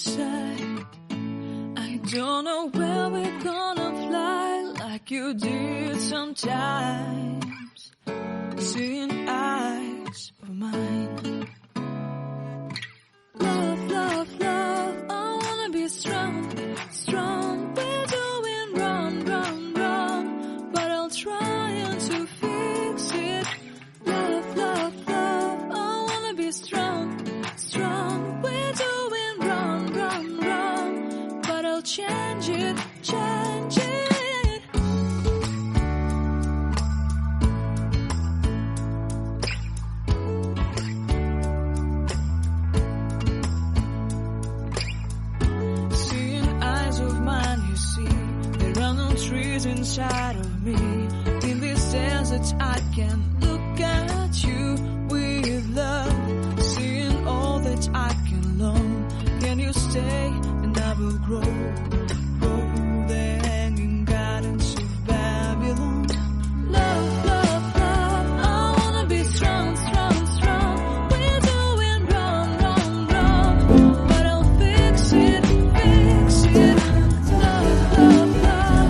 say I don't know where we're gonna fly like you did sometimes. Seeing eyes of mine. Love, love, love, I wanna be strong, strong. We're doing wrong, wrong, wrong, but I'll try to fix it. Love, love, love, I wanna be strong, strong. We're doing wrong, wrong, wrong, but I'll change it, change it. Trees inside of me. In this desert I can look at you with love. Seeing all that I can learn. Can you stay and I will grow? Grow the hanging gardens of Babylon. Love, love, love, I wanna be strong, strong, strong. We're doing wrong, wrong, wrong, but I'll fix it, fix it. Love, love, love.